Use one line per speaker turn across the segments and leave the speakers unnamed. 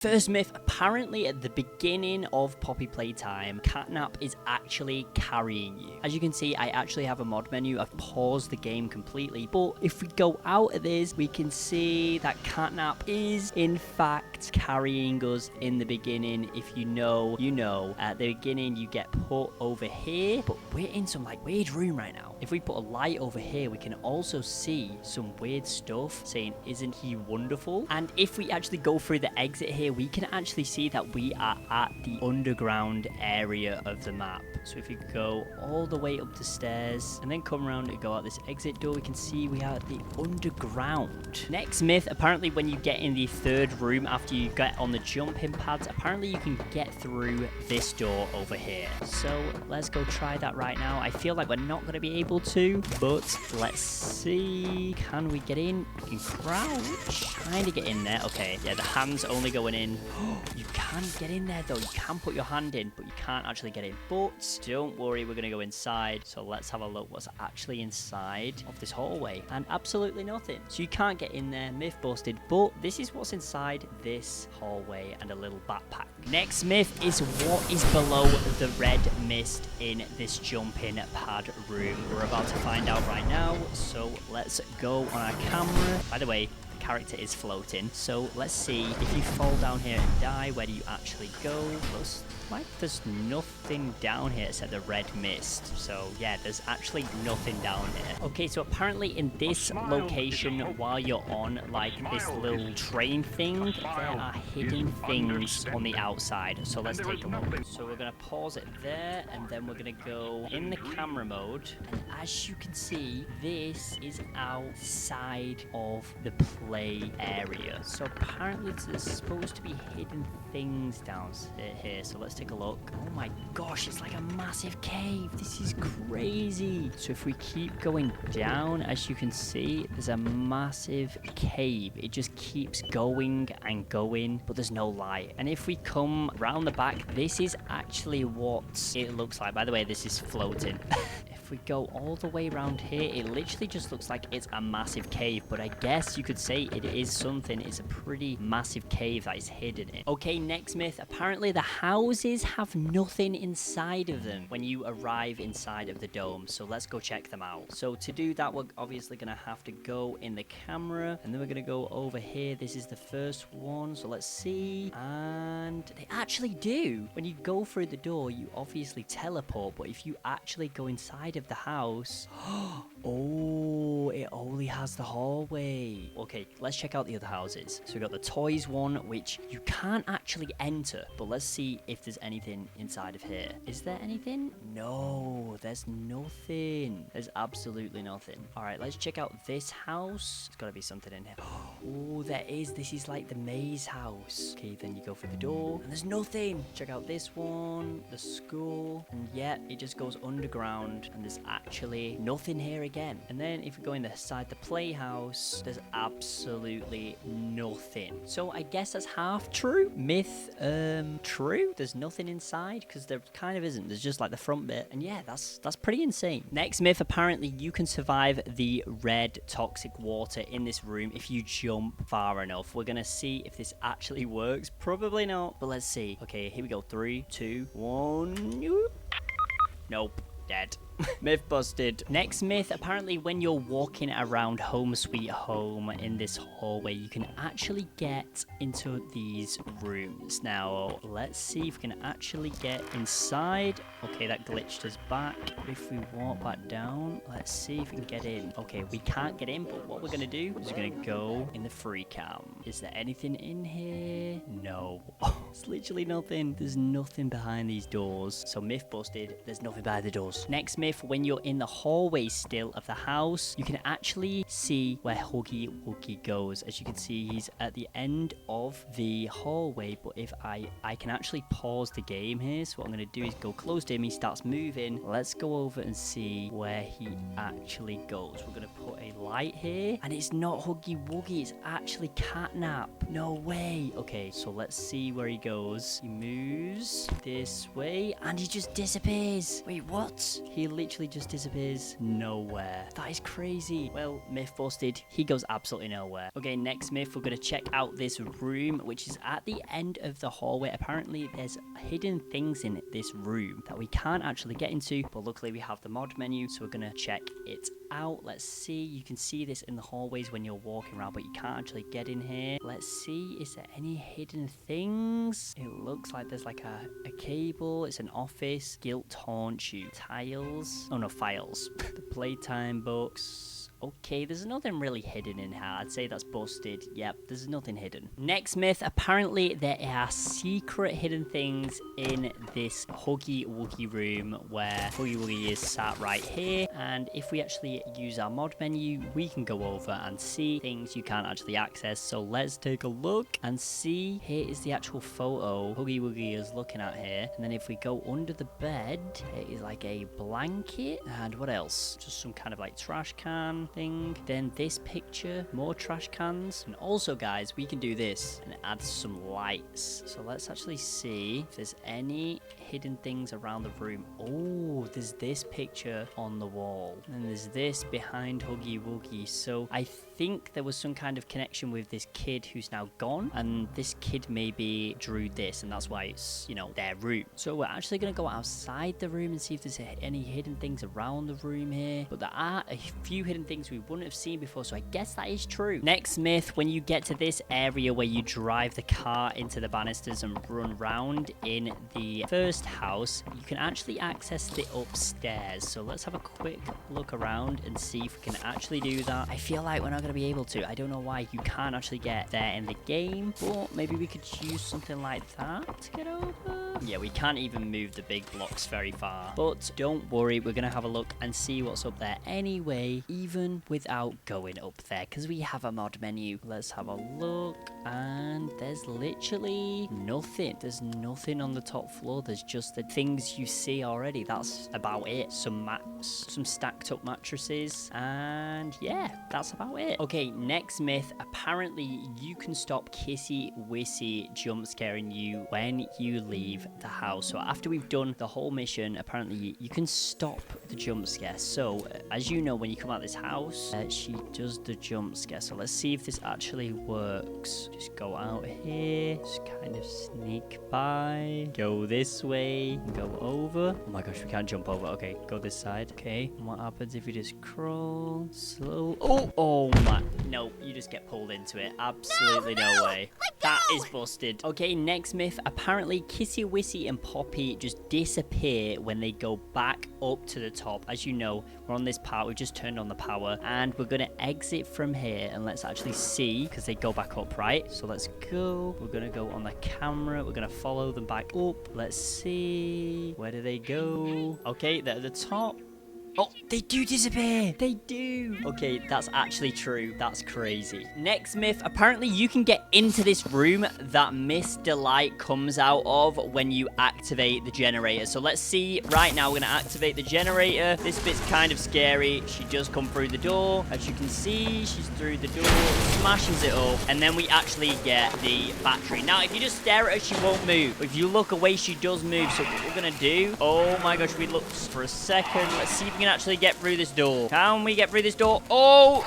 First myth, apparently at the beginning of Poppy Playtime, Catnap is actually carrying you. As you can see, I actually have a mod menu. I've paused the game completely, but if we go out of this, we can see that Catnap is in fact carrying us in the beginning. If you know, you know. At the beginning, you get put over here, but we're in some like weird room right now. If we put a light over here, we can also see some weird stuff saying, "Isn't he wonderful?" And if we actually go through the exit here, we can actually see that we are at the underground area of the map. So if you go all the way up the stairs and then come around and go out this exit door, we can see we are at the underground. Next myth, apparently when you get in the third room after you get on the jumping pads, apparently you can get through this door over here. So let's go try that right now. I feel like we're not going to be able to, but let's see. Can we get in? We can crouch. Trying to get in there. Okay, yeah, the hand's only going in. You can get in there though. You can put your hand in, but you can't actually get in. But don't worry, we're going to go inside. So let's have a look what's actually inside of this hallway. And absolutely nothing. So you can't get in there. Myth busted. But this is what's inside this hallway and a little backpack. Next myth is what is below the red mist in this jumping pad room. We're about to find out right now. So let's go on our camera. By the way, character is floating, so let's see if you fall down here and die, where do you actually go? Looks like there's nothing down here except the red mist. So yeah, there's actually nothing down here. Okay, so apparently in this location, while you're on like this little train thing, there are hidden things on the outside. So let's take a look. So we're gonna pause it there, and then we're gonna go in the camera mode, and as you can see, this is outside of the play area. So apparently there's supposed to be hidden things down here. So let's take a look. Oh my gosh, it's like a massive cave. This is crazy. So if we keep going down, as you can see, there's a massive cave. It just keeps going and going, but there's no light. And if we come around the back, this is actually what it looks like. By the way, this is floating. If we go all the way around here, it literally just looks like it's a massive cave, but I guess you could say it is something. It's a pretty massive cave that is hidden in. Okay, next myth. Apparently the houses have nothing inside of them when you arrive inside of the dome. So let's go check them out. So to do that, we're obviously going to have to go in the camera, and then we're going to go over here. This is the first one. So let's see. And they actually do. When you go through the door, you obviously teleport, but if you actually go inside of the house, oh, it only has the hallway. Okay, let's check out the other houses. So we got the toys one, which you can't actually enter, but let's see if there's anything inside of here. Is there anything? No, there's nothing. There's absolutely nothing. All right, let's check out this house. There's got to be something in here. Oh, there is. This is like the maze house. Okay, then you go through the door, and there's nothing. Check out this one, the school, and yeah, it just goes underground, and there's actually nothing here again. And then if we go inside the playhouse, there's absolutely nothing. So I guess that's half true. Myth, true. There's nothing inside, because there kind of isn't. There's just like the front bit. And yeah, that's pretty insane. Next myth, apparently you can survive the red toxic water in this room if you jump far enough. We're gonna see if this actually works. Probably not, but let's see. Okay, here we go. 3, 2, 1. Nope. Dead. Myth busted. Next myth, apparently when you're walking around Home Sweet Home in this hallway, you can actually get into these rooms. Now, let's see if we can actually get inside. Okay, that glitched us back. If we walk back down, let's see if we can get in. Okay, we can't get in, but what we're going to do is we're going to go in the free cam. Is there anything in here? No. It's literally nothing. There's nothing behind these doors. So myth busted. There's nothing behind the doors. Next myth, when you're in the hallway still of the house, you can actually see where 𝐄𝐗𝐂𝐿𝐕𝐄 goes. As you can see, he's at the end of the hallway, but if I can actually pause the game here. So what I'm going to do is go close to him. He starts moving. Let's go over and see where he actually goes. We're going to put a light here, and it's not 𝐄𝐗𝐂𝐕𝐄, it's actually Catnap. No way. Okay, so let's see where he goes. goes. He moves this way and he just disappears. Wait, what? He literally just disappears nowhere. That is crazy. Well, myth busted. He goes absolutely nowhere. Okay, next myth, we're going to check out this room, which is at the end of the hallway. Apparently, there's hidden things in this room that we can't actually get into, but luckily we have the mod menu, so we're going to check it out. Let's see. You can see this in the hallways when you're walking around, but you can't actually get in here. Let's see. Is there any hidden things? It looks like there's like a cable. It's an office. 𝐤𝐿𝐿𝐷 tiles. Oh no, files. The Playtime books. Okay, there's nothing really hidden in here. I'd say that's busted. Yep, there's nothing hidden. Next myth, apparently there are secret hidden things in this 𝐄𝐗𝐂𝐋𝐤𝐕𝐄 room where 𝐿𝐿𝐿𝐷 is sat right here. And if we actually use our mod menu, we can go over and see things you can't actually access. So let's take a look and see. Here is the actual photo 𝐿𝐿𝐿𝐷 is looking at here. And then if we go under the bed, it is like a blanket. And what else? Just some kind of like trash can thing. Then this picture, more trash cans. And also, guys, we can do this and add some lights. So let's actually see if there's any hidden things around the room. Oh, there's this picture on the wall. And there's this behind 𝐿𝐿𝐿𝐷. So I think there was some kind of connection with this kid who's now gone. And this kid maybe drew this, and that's why it's, you know, their room. So we're actually going to go outside the room and see if there's any hidden things around the room here. But there are a few hidden things we wouldn't have seen before, so I guess that is true. Next myth, when you get to this area where you drive the car into the banisters and run round in the first house, you can actually access the upstairs. So let's have a quick look around and see if we can actually do that. I feel like we're not going to be able to. I don't know why you can't actually get there in the game, but maybe we could use something like that to get over. Yeah, we can't even move the big blocks very far, but don't worry, we're going to have a look and see what's up there anyway, even without going up there, because we have a mod menu. Let's have a look, and there's literally nothing. There's nothing on the top floor. There's just the things you see already. That's about it. Some mats, some stacked up mattresses, and yeah, that's about it. Okay, next myth. Apparently, you can stop 𝐾𝐿𝐿𝐷 jump scaring you when you leave the house. So after we've done the whole mission, apparently you can stop the jump scare. So as you know, when you come out of this house, she does the jump scare. So let's see if this actually works. Just go out here, just kind of sneak by, go this way, go over. Oh my gosh, we can't jump over. Okay, go this side. Okay, and what happens if you just crawl slow? Oh my, no, you just get pulled into it. Absolutely no way. That is busted. Okay, next myth. Apparently 𝐾𝐿𝐿𝐷 and Poppy just disappear when they go back up to the top. As you know, we're on this part, we've just turned on the power, and we're gonna exit from here, and let's actually see, because they go back up, right? So let's go. We're gonna go on the camera. We're gonna follow them back up. Let's see, where do they go? Okay, they're at the top. Oh, they do disappear. They do. Okay, that's actually true. That's crazy. Next myth. Apparently, you can get into this room that Miss Delight comes out of when you activate the generator. So let's see. Right now, we're going to activate the generator. This bit's kind of scary. She just come through the door. As you can see, she's through the door, smashes it up, and then we actually get the battery. Now, if you just stare at her, she won't move. But if you look away, she does move. So what we're going to do... Oh, my gosh. We looked for a second. Let's see if we can actually get through this door. Can we get through this door? Oh,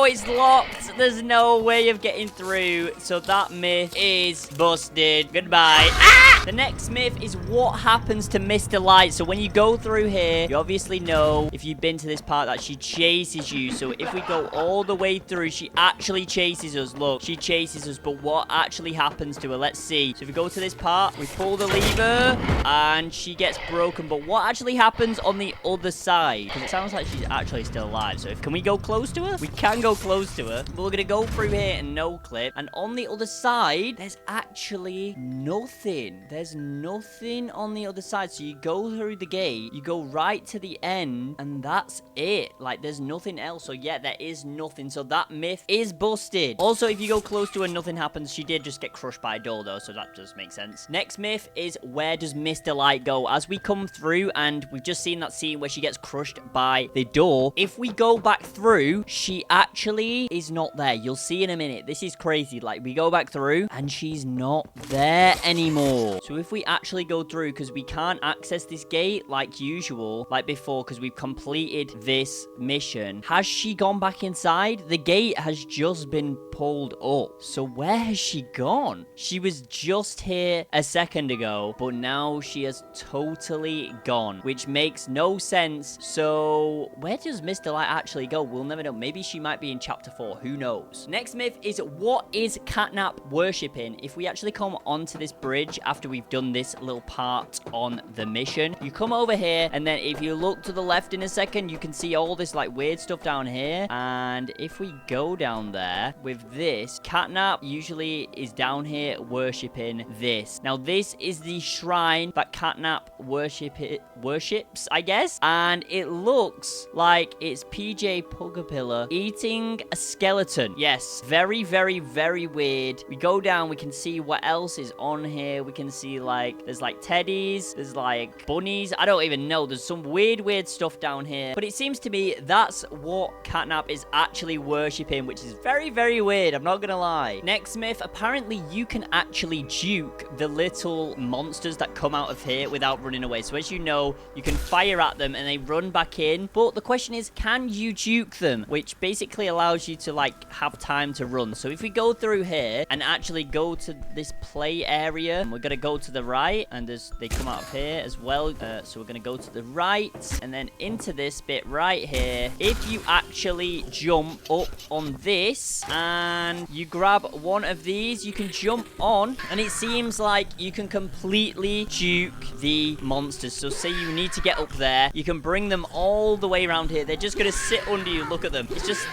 it's locked. There's no way of getting through. So that myth is busted. Goodbye. Ah! The next myth is what happens to Miss Delight. So when you go through here, you obviously know, if you've been to this part, that she chases you. So if we go all the way through, she actually chases us. Look, she chases us. But what actually happens to her? Let's see. So if we go to this part, we pull the lever, and she gets broken. But what actually happens on the other side? Because it sounds like she's actually still alive. So can we go close to her? We can go close to her. But we're going to go through here and no clip. And on the other side, there's actually nothing. there's nothing on the other side. So you go through the gate, you go right to the end, and that's it. Like, there's nothing else. So yeah, there is nothing. So that myth is busted. Also, if you go close to her, nothing happens. She did just get crushed by a door, though, so that does make sense. Next myth is, where does Mr. Light go? As we come through, and we've just seen that scene where she gets crushed by the door. If we go back through, she actually is not there. You'll see in a minute. This is crazy. Like, we go back through, and she's not there anymore. So if we actually go through, because we can't access this gate like usual, like before, because we've completed this mission. Has she gone back inside? The gate has just been pulled up. So where has she gone? She was just here a second ago, but now she has totally gone, which makes no sense. So where does Mr. Light actually go? We'll never know. Maybe she might be in chapter 4. Who knows? Next myth is, what is Catnap worshipping? If we actually come onto this bridge after we've done this little part on the mission, you come over here, and then if you look to the left in a second, you can see all this like weird stuff down here. And if we go down there with this, Catnap usually is down here worshipping this. Now this is the shrine that Catnap worships, I guess, and it looks like it's PJ Pugapilla eating a skeleton. Yes, very, very, very weird. We go down, we can see what else is on here. We can see like, there's like teddies, there's like bunnies. I don't even know. There's some weird stuff down here. But it seems to me that's what Catnap is actually worshipping, which is very, very weird. I'm not gonna lie. Next myth, apparently you can actually juke the little monsters that come out of here without running away. So as you know, you can fire at them and they run back in. But the question is, can you juke them? Which basically allows you to like have time to run. So if we go through here and actually go to this play area, and we're gonna go to the right, and they come out of here as well. So we're gonna go to the right and then into this bit right here. If you actually jump up on this and you grab one of these, you can jump on, and it seems like you can completely juke the monsters. So say you need to get up there, you can bring them all the way around here. They're just gonna sit under you. Look at them. It's just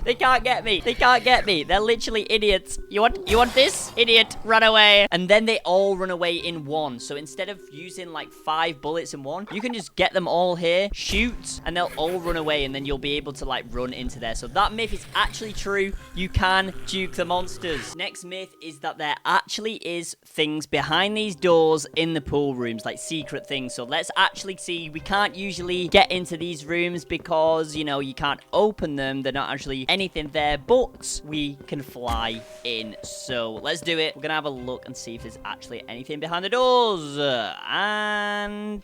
they can't get me. They can't get me. They're literally idiots. You want this? Idiot, run away. And then they all run away in one. So instead of using like 5 bullets in one, you can just get them all here, shoot, and they'll all run away, and then you'll be able to like run into there. So that myth is actually true. You can juke the monsters. Next myth is that there actually is things behind these doors in the pool rooms, like secret things. So let's actually see. We can't usually get into these rooms because, you know, you can't open them. They're not actually anything there, but we can fly in. So let's do it. We're gonna have a look and see if there's actually anything behind the doors. And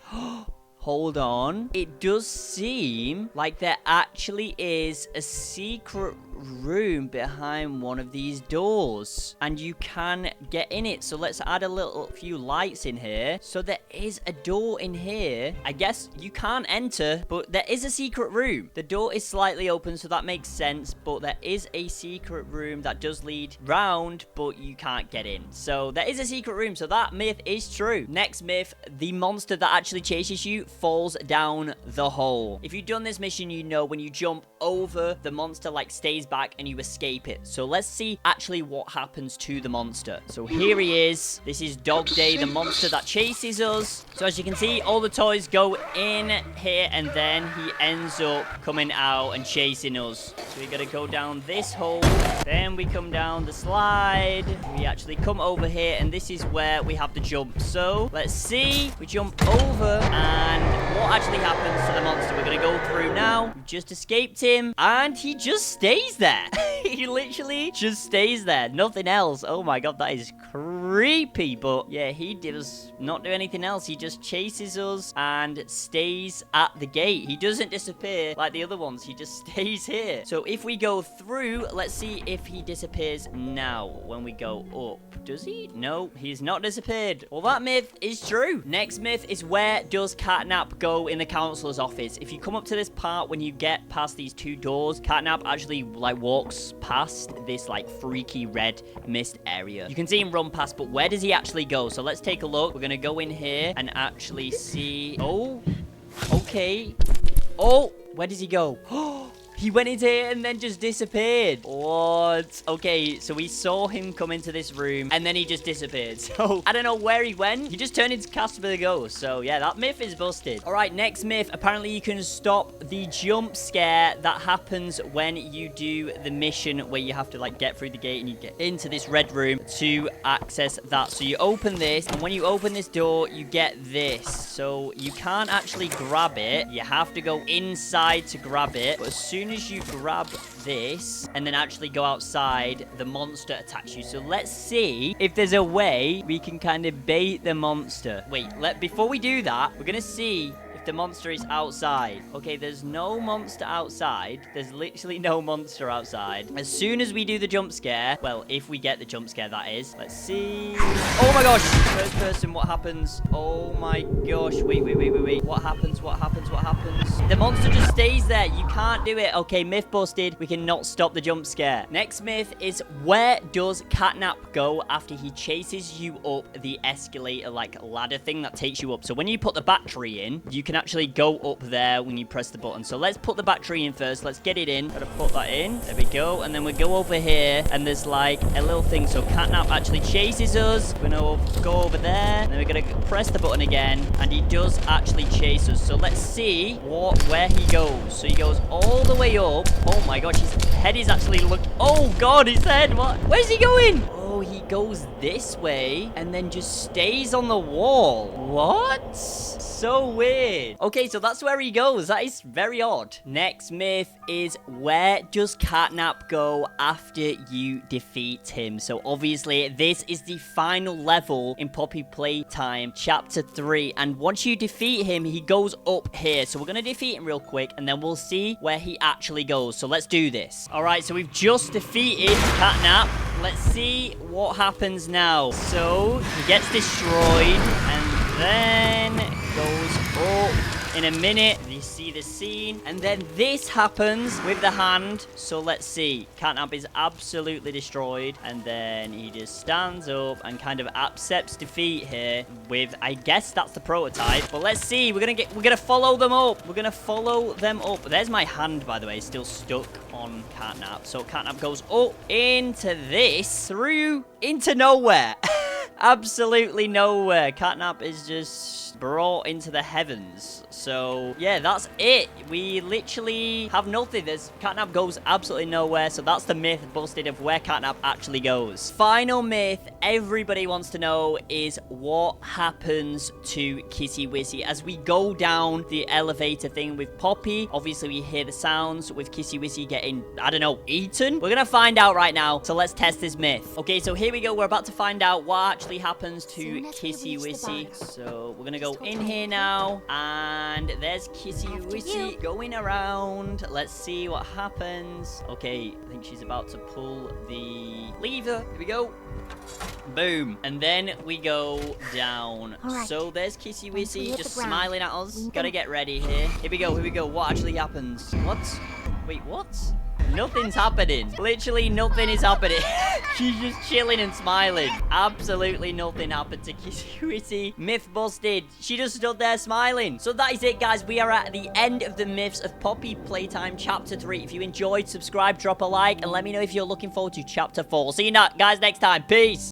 hold on. It does seem like there actually is a secret room behind one of these doors, and you can get in it. So let's add a few lights in here. So there is a door in here. I guess you can't enter, but there is a secret room. The door is slightly open, so that makes sense, but there is a secret room that does lead round, but you can't get in. So there is a secret room, so that myth is true. Next myth, the monster that actually chases you falls down the hole. If you've done this mission, you know when you jump over, the monster like stays back and you escape it. So let's see actually what happens to the monster. So here he is. This is Dog Day, the monster that chases us. So as you can see, all the toys go in here, and then he ends up coming out and chasing us. So we gotta go down this hole, then we come down the slide, we actually come over here, and this is where we have the jump. So let's see, we jump over, and what actually happens to the monster? We're gonna go through now. We just escaped him, and he just stays there. He literally just stays there, nothing else. Oh my god, that is creepy. But yeah, he does not do anything else. He just chases us and stays at the gate. He doesn't disappear like the other ones. He just stays here. So if we go through, let's see if he disappears now when we go up. Does he? No, he's not disappeared. Well, that myth is true. Next myth is, where does Catnap go in the counselor's office? If you come up to this part, when you get past these 2 doors, Catnap actually like walks past this like freaky red mist area. You can see him run past, but where does he actually go? So let's take a look. We're gonna go in here and actually see. Oh, okay. Oh, where does he go? Oh, He went into here and then just disappeared. What? Okay, so we saw him come into this room and then he just disappeared. So I don't know where he went. He just turned into Casper the Ghost. So yeah, that myth is busted. All right, next myth. Apparently you can stop the jump scare that happens when you do the mission where you have to like get through the gate and you get into this red room to access that. So you open this, and when you open this door, you get this. So you can't actually grab it. You have to go inside to grab it. But as soon as you grab this and then actually go outside, the monster attacks you. So let's see if there's a way we can kind of bait the monster. Wait, before we do that, we're gonna see if the monster is outside. Okay, there's no monster outside. There's literally no monster outside. As soon as we do the jump scare, well, if we get the jump scare, that is. Let's see. Oh my gosh. First person, what happens? Oh my gosh. Wait. What happens? The monster just stays there. You can't do it. Okay, myth busted. We cannot stop the jump scare. Next myth is, where does Catnap go after he chases you up the escalator, like ladder thing that takes you up? So when you put the battery in, you can actually go up there when you press the button. So let's put the battery in first. Let's get it in. Gotta put that in. There we go. And then we go over here and there's like a little thing. So Catnap actually chases us. We're gonna go over there. And then we're gonna press the button again. And he does actually chase us. So let's see where he goes. So he goes all the way up. Oh my gosh, his head is actually oh god, his head. What? Where's he going? Oh, he goes this way and then just stays on the wall. What? So weird. Okay, so that's where he goes. That is very odd. Next myth is, where does Catnap go after you defeat him? So obviously, this is the final level in Poppy Playtime Chapter 3. And once you defeat him, he goes up here. So we're going to defeat him real quick and then we'll see where he actually goes. So let's do this. All right, so we've just defeated Catnap. Let's see what happens now. So he gets destroyed and then goes up. In a minute, you see the scene, and then this happens with the hand. So let's see. Catnap is absolutely destroyed, and then he just stands up and kind of accepts defeat here with, I guess that's the prototype. But let's see. We're gonna follow them up. We're gonna follow them up. There's my hand, by the way, still stuck on Catnap. So Catnap goes up into this, through into nowhere. Absolutely nowhere. Catnap is just brought into the heavens. So yeah, that's it. We literally have nothing. Catnap goes absolutely nowhere. So that's the myth busted of where Catnap actually goes. Final myth everybody wants to know is, what happens to Kissy Wissy as we go down the elevator thing with Poppy? Obviously we hear the sounds with Kissy Wissy getting, I don't know, eaten. We're gonna find out right now. So let's test this myth. Okay, so here we go. We're about to find out what actually happens to Kissy Wissy. So we're gonna go in here now, and there's Kissy Wissy going around. Let's see what happens. Okay, I think she's about to pull the lever. Here we go. Boom. And then we go down. Right. So there's Kissy Wissy just smiling at us. Gotta get ready here. Here we go. What actually happens? What? Wait, what? Nothing's happening. Literally nothing is happening. She's just chilling and smiling. Absolutely nothing happened to Kissy Wissy. Myth busted. She just stood there smiling. So that is it, guys. We are at the end of the myths of Poppy Playtime Chapter 3. If you enjoyed, subscribe, drop a like, and let me know if you're looking forward to Chapter 4. See you guys next time. Peace.